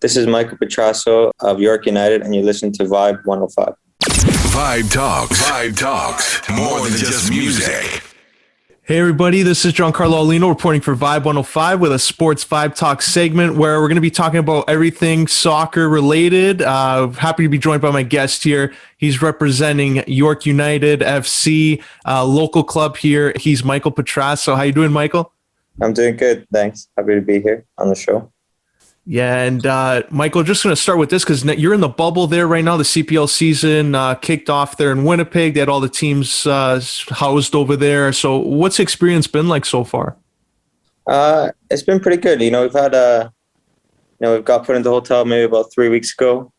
This is Michael Petrasso of York United, and you listen to Vibe 105. Vibe Talks. Vibe Talks. More than just music. Hey everybody, this is Giancarlo Aulino reporting for Vibe 105 with a Sports VIBEtalks segment where we're going to be talking about everything soccer related. Happy to be joined by my guest here. He's representing York United FC, local club here. He's Michael Petrasso. How you doing, Michael? I'm doing good, thanks. Happy to be here on the show. Yeah, and Michael, just going to start with this because you're in the bubble there right now. The CPL season kicked off there in Winnipeg. They had all the teams housed over there. So what's the experience been like so far? It's been pretty good. We've had we've got put into the hotel maybe about 3 weeks ago.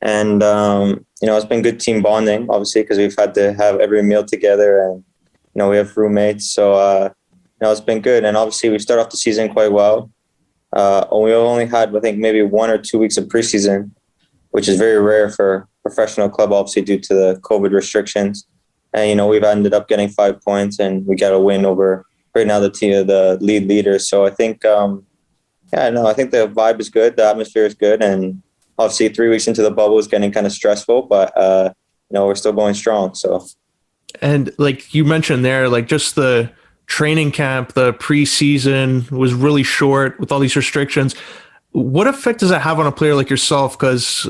And, it's been good team bonding, obviously, because we've had to have every meal together and, we have roommates. So, it's been good. And obviously we start off the season quite well. We only had, I think, maybe 1 or 2 weeks of preseason, which is very rare for a professional club, obviously, due to the COVID restrictions. And, we've ended up getting 5 points, and we got a win over, right now, the lead leaders. So I think, I think the vibe is good. The atmosphere is good. And obviously 3 weeks into the bubble is getting kind of stressful, but, we're still going strong. So. And like you mentioned there, like just the training camp, the preseason was really short with all these restrictions. What effect does that have on a player like yourself? Because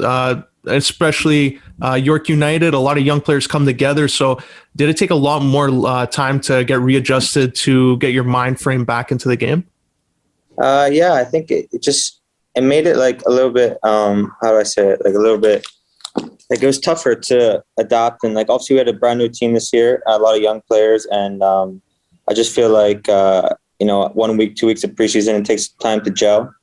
especially York United, a lot of young players come together. So did it take a lot more time to get readjusted to get your mind frame back into the game? I think it made it like a little bit, how do I say it? Like a little bit, like it was tougher to adapt. And like, obviously we had a brand new team this year, a lot of young players. And I just feel like, 1 week, 2 weeks of preseason, it takes time to gel.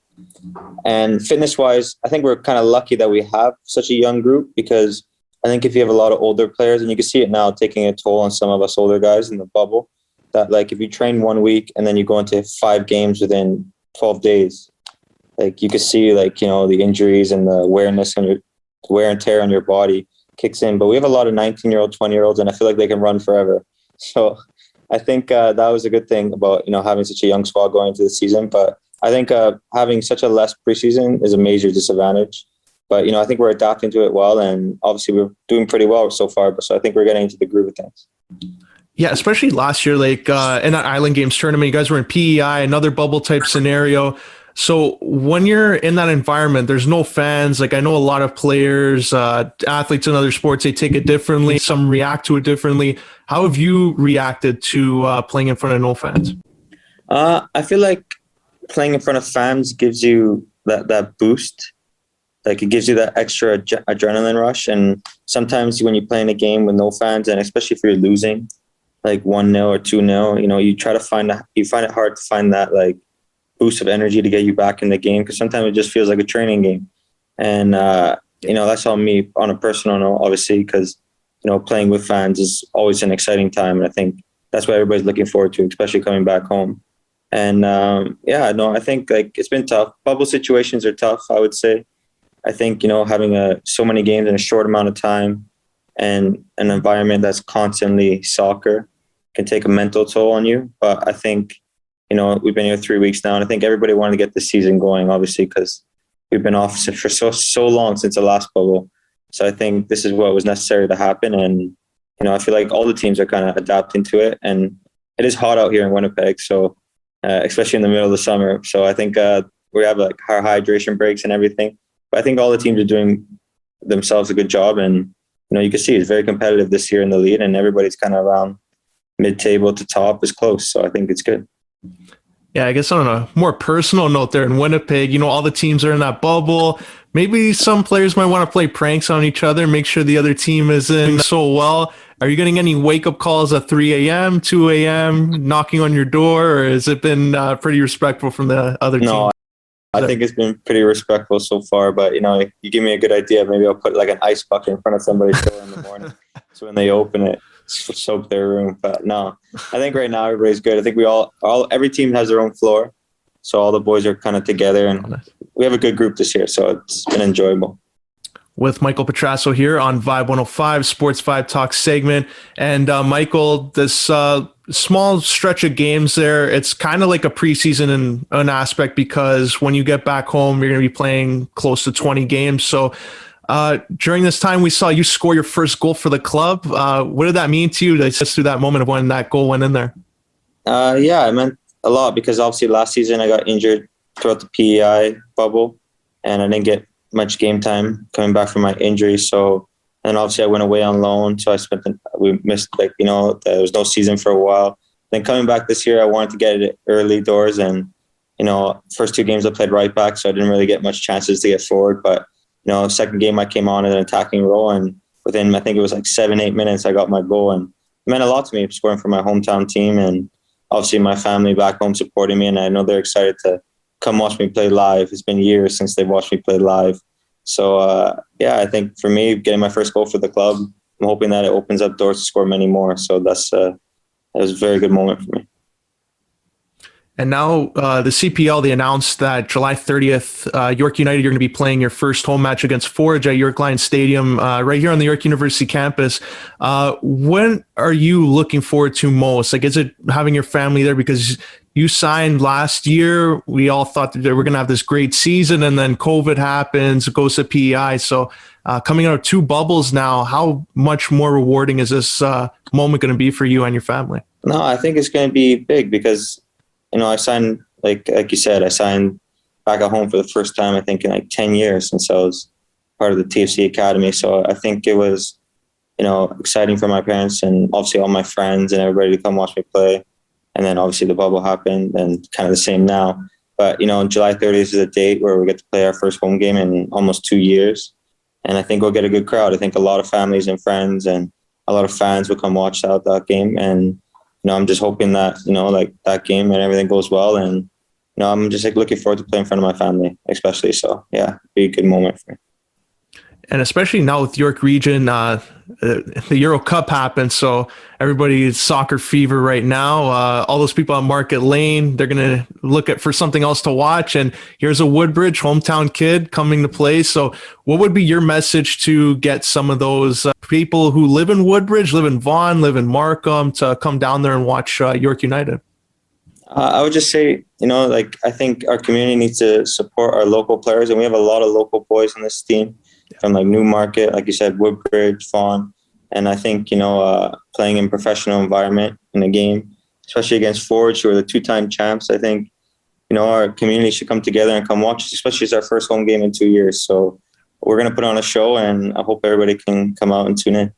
And fitness-wise, I think we're kind of lucky that we have such a young group, because I think if you have a lot of older players, and you can see it now taking a toll on some of us older guys in the bubble, that like if you train 1 week and then you go into 5 games within 12 days, like you could see like, the injuries and the wear and tear on your body kicks in. But we have a lot of 19-year-old, 20-year-olds, and I feel like they can run forever. So I think that was a good thing about, having such a young squad going into the season. But I think having such a less preseason is a major disadvantage. But, I think we're adapting to it well. And obviously we're doing pretty well so far. But so I think we're getting into the groove of things. Yeah, especially last year, like in that Island Games tournament, you guys were in PEI, another bubble type scenario. So when you're in that environment, there's no fans. Like I know a lot of players, athletes in other sports, they take it differently. Some react to it differently. How have you reacted to playing in front of no fans? I feel like playing in front of fans gives you that boost. Like it gives you that extra adrenaline rush. And sometimes when you play in a game with no fans, and especially if you're losing, like 1-0 or 2-0, you try to find it hard to find that like boost of energy to get you back in the game, because sometimes it just feels like a training game. And that's on me on a personal note, obviously, because playing with fans is always an exciting time, and I think that's what everybody's looking forward to, especially coming back home. And I think like it's been tough. Bubble situations are tough, I would say. I think having so many games in a short amount of time and an environment that's constantly soccer can take a mental toll on you. But I think we've been here 3 weeks now, and I think everybody wanted to get the season going, obviously, because we've been off for so long since the last bubble. So I think this is what was necessary to happen. And, I feel like all the teams are kind of adapting to it. And it is hot out here in Winnipeg, so especially in the middle of the summer. So I think we have like our hydration breaks and everything. But I think all the teams are doing themselves a good job. And, you can see it's very competitive this year in the lead, and everybody's kind of around mid-table to top is close. So I think it's good. Yeah, I guess on a more personal note there in Winnipeg, all the teams are in that bubble. Maybe some players might want to play pranks on each other, make sure the other team is in so well. Are you getting any wake-up calls at 3 a.m., 2 a.m., knocking on your door, or has it been pretty respectful from the other team? No, I think it's been pretty respectful so far. But, you give me a good idea. Maybe I'll put like an ice bucket in front of somebody's door in the morning. So when they open it, soak their room. But no, I think right now everybody's good. I think every team has their own floor, so all the boys are kind of together, and we have a good group this year, so it's been enjoyable. With Michael Petrasso here on Vibe 105 Sports VIBEtalks segment. And Michael, this small stretch of games there. It's kind of like a preseason in an aspect, because when you get back home, you're going to be playing close to 20 games. So during this time, we saw you score your first goal for the club. What did that mean to you to just through that moment of when that goal went in there? Yeah, it meant a lot because obviously last season I got injured throughout the PEI bubble and I didn't get much game time coming back from my injury. So, and obviously I went away on loan. So we missed there was no season for a while. Then coming back this year, I wanted to get it early doors and, first 2 games I played right back. So I didn't really get much chances to get forward, but second game I came on in an attacking role and within, I think it was like 7-8 minutes, I got my goal and it meant a lot to me scoring for my hometown team and obviously my family back home supporting me. And I know they're excited to come watch me play live. It's been years since they've watched me play live. So, I think for me, getting my first goal for the club, I'm hoping that it opens up doors to score many more. So that was a very good moment for me. And now the CPL, they announced that July 30th, York United, you're going to be playing your first home match against Forge at York Lions Stadium right here on the York University campus. When are you looking forward to most? Like, is it having your family there? Because you signed last year. We all thought that we're going to have this great season, and then COVID happens, it goes to PEI. So coming out of 2 bubbles now, how much more rewarding is this moment going to be for you and your family? No, I think it's going to be big because I signed, like you said, I signed back at home for the first time, I think, in like 10 years since I was part of the TFC Academy. So I think it was, exciting for my parents and obviously all my friends and everybody to come watch me play. And then obviously the bubble happened and kind of the same now. But, July 30th is a date where we get to play our first home game in almost 2 years. And I think we'll get a good crowd. I think a lot of families and friends and a lot of fans will come watch out that game. And I'm just hoping that, that game and everything goes well. And, I'm just looking forward to playing in front of my family, especially. So, yeah, be a good moment for me. And especially now with York Region, the Euro Cup happened. So everybody's soccer fever right now. All those people on Market Lane, they're going to look for something else to watch. And here's a Woodbridge hometown kid coming to play. So what would be your message to get some of those people who live in Woodbridge, live in Vaughan, live in Markham to come down there and watch York United? I would just say, I think our community needs to support our local players. And we have a lot of local boys on this team from like Newmarket, like you said, Woodbridge, Vaughan. And I think, playing in professional environment in a game, especially against Forge, who are the 2-time champs, I think, our community should come together and come watch, especially it's our first home game in 2 years. So we're going to put on a show and I hope everybody can come out and tune in.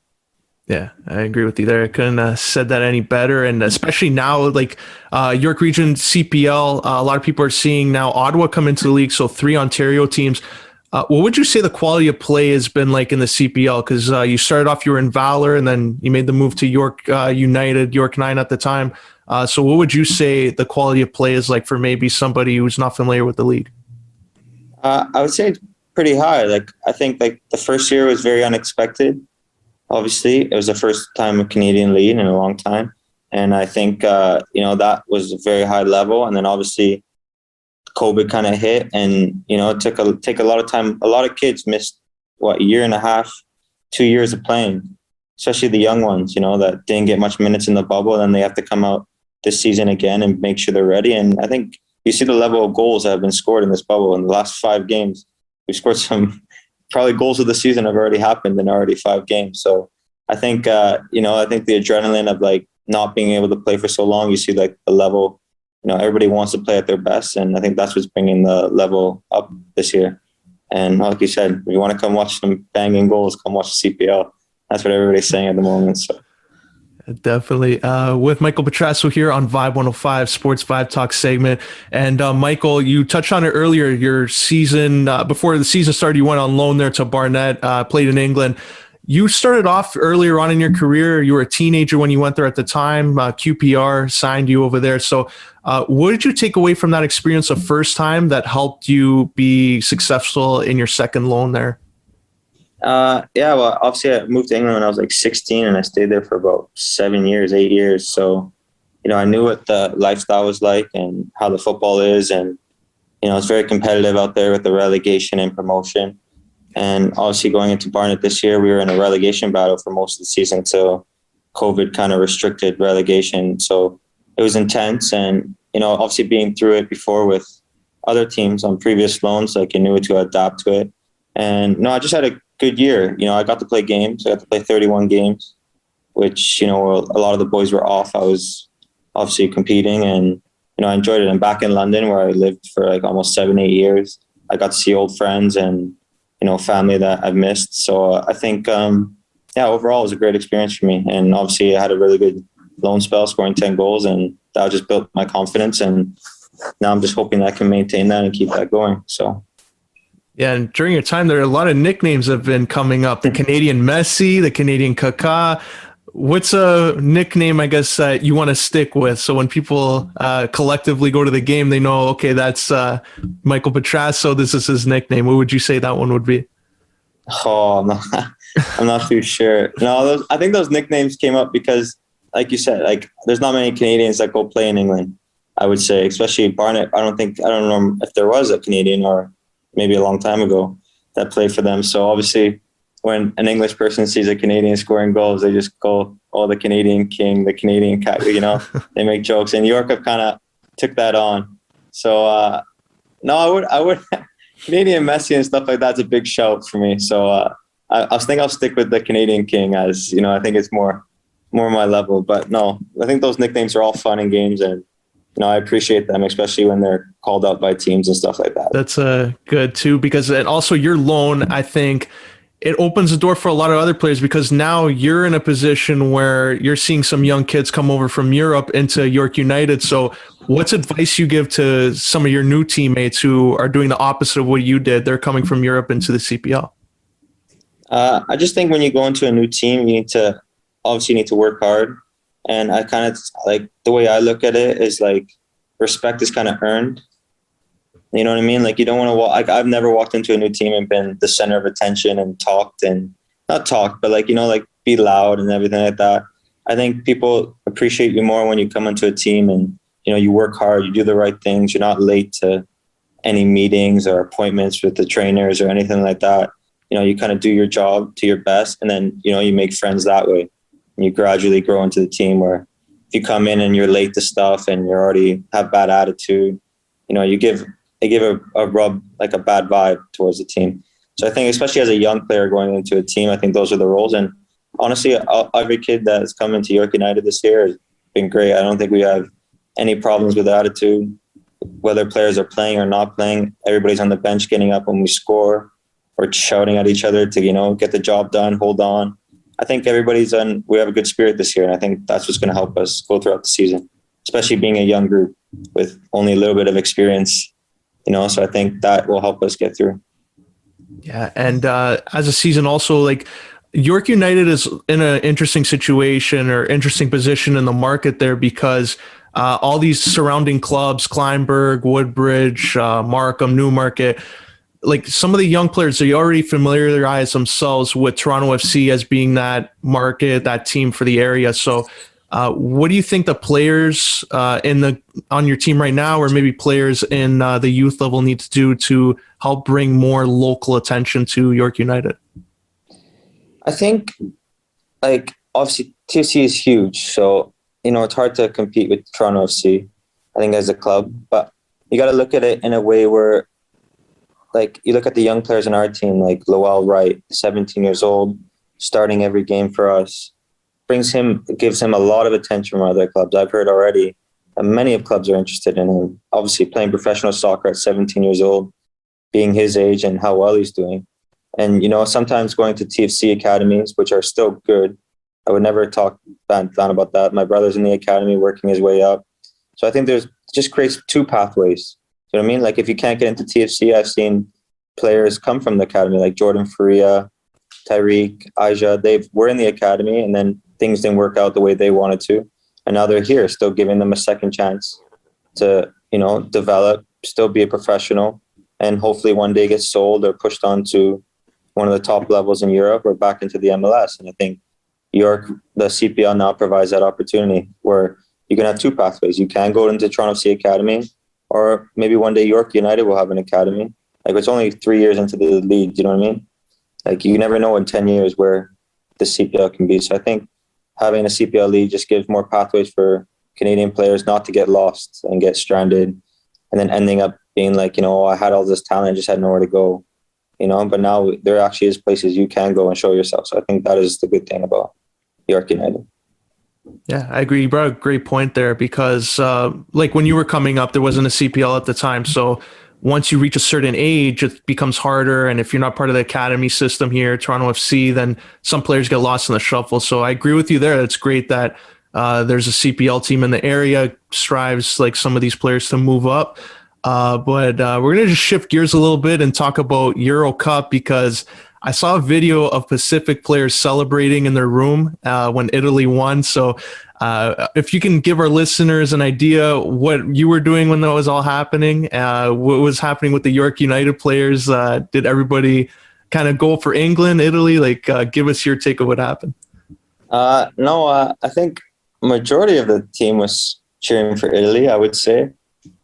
Yeah, I agree with you there. I couldn't have said that any better. And especially now, like York Region CPL, a lot of people are seeing now Ottawa come into the league. So 3 Ontario teams. What would you say the quality of play has been like in the CPL? Because you started off, you were in Valor, and then you made the move to York United, York 9 at the time. So what would you say the quality of play is like for maybe somebody who's not familiar with the league? I would say it's pretty high. Like I think like the first year was very unexpected. Obviously, it was the first time a Canadian league in a long time. And I think, that was a very high level. And then obviously COVID kind of hit and, it took a lot of time. A lot of kids missed, a year and a half, 2 years of playing, especially the young ones, that didn't get much minutes in the bubble. And then they have to come out this season again and make sure they're ready. And I think you see the level of goals that have been scored in this bubble in the last 5 games. We've scored some probably goals of the season have already happened in already 5 games. So I think, I think the adrenaline of like not being able to play for so long, you see like the level, everybody wants to play at their best. And I think that's what's bringing the level up this year. And like you said, if you want to come watch some banging goals, come watch the CPL. That's what everybody's saying at the moment. So. Definitely. With Michael Petrasso here on Vibe 105 Sports VIBEtalks segment. And Michael, you touched on it earlier, your season, before the season started, you went on loan there to Barnet, played in England. You started off earlier on in your career. You were a teenager when you went there at the time. QPR signed you over there. So what did you take away from that experience the first time that helped you be successful in your second loan there? Well, obviously I moved to England when I was like 16 and I stayed there for about 8 years. So, I knew what the lifestyle was like and how the football is. And, it's very competitive out there with the relegation and promotion. And obviously going into Barnet this year, we were in a relegation battle for most of the season till, COVID kind of restricted relegation. So it was intense, and obviously being through it before with other teams on previous loans, like you knew to adapt to it. And no, I just had a good year. I got to play games. I got to play 31 games, which a lot of the boys were off. I was obviously competing, and I enjoyed it. I'm back in London where I lived for like almost 7-8 years. I got to see old friends and family that I've missed. So I think overall it was a great experience for me. And obviously I had a really good loan spell, scoring 10 goals, and that just built my confidence. And now I'm just hoping that I can maintain that and keep that going. So. Yeah, and during your time there, a lot of nicknames have been coming up. The Canadian Messi, the Canadian Kaká. What's a nickname, I guess, that you want to stick with? So when people collectively go to the game, they know, okay, that's Michael Petrasso. This is his nickname. What would you say that one would be? Oh, I'm not too sure. No, I think those nicknames came up because, like you said, like there's not many Canadians that go play in England, I would say, especially Barnet. I don't know if there was a Canadian, or maybe a long time ago, that played for them. So obviously when an English person sees a Canadian scoring goals, they just go, oh, the Canadian King, the Canadian cat, they make jokes. And York have kind of took that on. So no, I would Canadian Messi and stuff like that's a big shout for me. So I think I'll stick with the Canadian King, as I think it's more my level. But no, I think those nicknames are all fun in games, and I appreciate them, especially when they're called out by teams and stuff like that. That's good too, because and also your loan, I think it opens the door for a lot of other players, because now you're in a position where you're seeing some young kids come over from Europe into York United. So what's advice you give to some of your new teammates who are doing the opposite of what you did? They're coming from Europe into the CPL. I just think when you go into a new team, you need to work hard. And I kind of like the way I look at it is like respect is kind of earned. You know what I mean? Like you don't want to walk. I've never walked into a new team and been the center of attention and not talked, but like be loud and everything like that. I think people appreciate you more when you come into a team and you work hard, you do the right things. You're not late to any meetings or appointments with the trainers or anything like that. You kind of do your job to your best, and then you make friends that way. And you gradually grow into the team. Where if you come in and you're late to stuff and you already have bad attitude, they give a rub, like a bad vibe towards the team. So I think, especially as a young player going into a team, I think those are the roles. And honestly, every kid that has come into York United this year has been great. I don't think we have any problems with attitude, whether players are playing or not playing. Everybody's on the bench getting up when we score, or shouting at each other to, get the job done, hold on. I think we have a good spirit this year. And I think that's what's going to help us go throughout the season, especially being a young group with only a little bit of experience. So I think that will help us get through. Yeah. And as a season also, like York United is in an interesting situation or interesting position in the market there, because all these surrounding clubs, Kleinburg, Woodbridge, Markham, Newmarket, like some of the young players, they already familiarize themselves with Toronto FC as being that market, that team for the area. So what do you think the players on your team right now, or maybe players in the youth level, need to do to help bring more local attention to York United? I think, like, obviously TFC is huge, so it's hard to compete with Toronto FC, I think, as a club. But you got to look at it in a way where, like, you look at the young players in our team, like Lowell Wright, 17 years old, starting every game for us. Gives him a lot of attention from other clubs. I've heard already that many of clubs are interested in him. Obviously, playing professional soccer at 17 years old, being his age and how well he's doing. And, sometimes going to TFC academies, which are still good. I would never talk down about that. My brother's in the academy working his way up. So I think just creates two pathways. You know what I mean? Like if you can't get into TFC, I've seen players come from the academy, like Jordan Faria, Tyreek, Aja. They were in the academy and then things didn't work out the way they wanted to. And now they're here, still giving them a second chance to, develop, still be a professional, and hopefully one day get sold or pushed on to one of the top levels in Europe or back into the MLS. And I think York, the CPL now provides that opportunity where you can have two pathways. You can go into Toronto FC Academy, or maybe one day York United will have an academy. Like it's only 3 years into the league, you know what I mean? Like you never know in 10 years where the CPL can be. So I think having a CPL league just gives more pathways for Canadian players not to get lost and get stranded, and then ending up being like, I had all this talent, just had nowhere to go, but now there actually is places you can go and show yourself. So I think that is the good thing about York United. Yeah, I agree. You brought a great point there because like when you were coming up, there wasn't a CPL at the time. So once you reach a certain age, it becomes harder. And if you're not part of the academy system here, Toronto FC, then some players get lost in the shuffle. So I agree with you there. It's great that there's a CPL team in the area, strives like some of these players to move up. But we're going to just shift gears a little bit and talk about Euro Cup, because I saw a video of Pacific players celebrating in their room when Italy won. So if you can give our listeners an idea what you were doing when that was all happening, what was happening with the York United players, did everybody kind of go for England, Italy? Like, give us your take of what happened. No, I think majority of the team was cheering for Italy, I would say.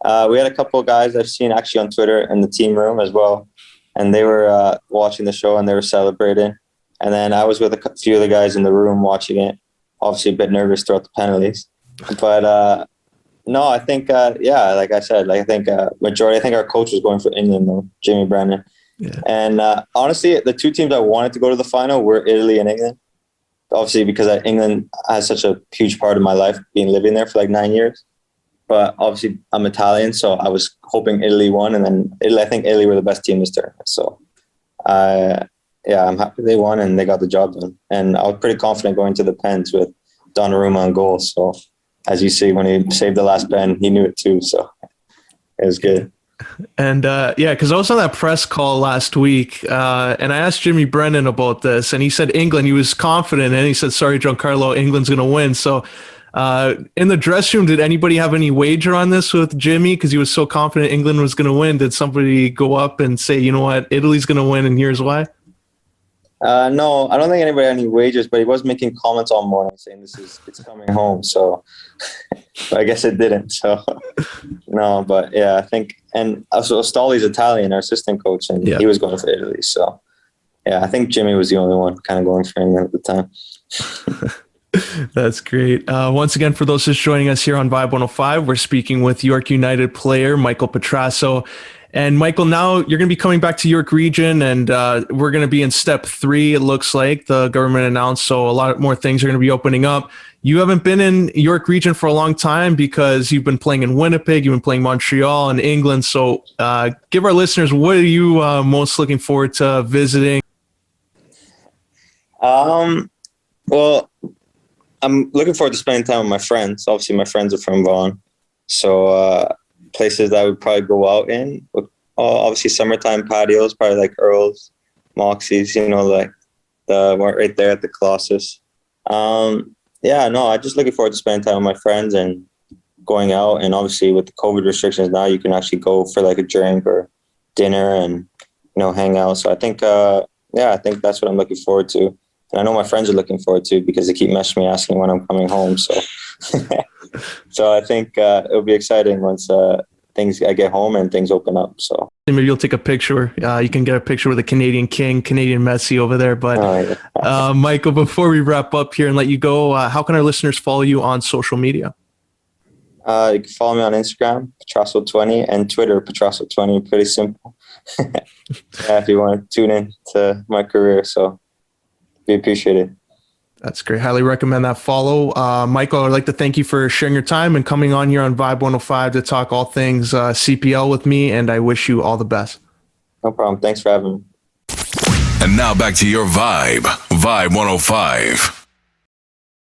We had a couple of guys I've seen actually on Twitter in the team room as well, and they were watching the show and they were celebrating. And then I was with a few of the guys in the room watching it, obviously a bit nervous throughout the penalties. But no, I think, like I said, I think majority, I think our coach was going for England though, Jimmy Brennan. Yeah. And honestly, the two teams I wanted to go to the final were Italy and England. Obviously, because England has such a huge part of my life, being living there for like 9 years. But obviously, I'm Italian, so I was hoping Italy won, and then I think Italy were the best team this tournament. So, I'm happy they won and they got the job done. And I was pretty confident going to the pens with Donnarumma on goal. So, as you see, when he saved the last pen, he knew it too. So, it was good. And because I was on that press call last week, and I asked Jimmy Brennan about this, and he said England. He was confident, and he said, "Sorry, Giancarlo, England's going to win." So, in the dressing room, did anybody have any wager on this with Jimmy because he was so confident England was going to win? Did somebody go up and say, "You know what, Italy's going to win, and here's why"? No, I don't think anybody had any wagers, but he was making comments all morning saying it's coming home. So I guess it didn't. So no, but yeah, I think, and also Stolly's Italian, our assistant coach, and he was going for Italy. So yeah, I think Jimmy was the only one kind of going for England at the time. That's great. Once again, for those just joining us here on Vibe 105, we're speaking with York United player Michael Petrasso. And Michael, now you're going to be coming back to York Region, and we're going to be in step 3, it looks like. The government announced, so a lot more things are going to be opening up. You haven't been in York Region for a long time because you've been playing in Winnipeg, you've been playing Montreal and England. So give our listeners, what are you most looking forward to visiting? Well, I'm looking forward to spending time with my friends. Obviously, my friends are from Vaughan. So places that I would probably go out in, obviously summertime patios, probably like Earl's, Moxie's, like the one right there at the Colossus. I'm just looking forward to spending time with my friends and going out. And obviously with the COVID restrictions now, you can actually go for like a drink or dinner and, hang out. So I think, I think that's what I'm looking forward to. And I know my friends are looking forward to because they keep messaging me asking when I'm coming home. So, so I think it'll be exciting once I get home and things open up. So maybe you'll take a picture. You can get a picture with the Canadian King, Canadian Messi over there. But Michael, before we wrap up here and let you go, how can our listeners follow you on social media? You can follow me on Instagram, Petrasso20, and Twitter, Petrasso20. Pretty simple. If you want to tune in to my career. So we appreciate it. That's great. Highly recommend that follow. Michael, I'd like to thank you for sharing your time and coming on here on Vibe 105 to talk all things CPL with me, and I wish you all the best. No problem. Thanks for having me. And now back to your Vibe 105.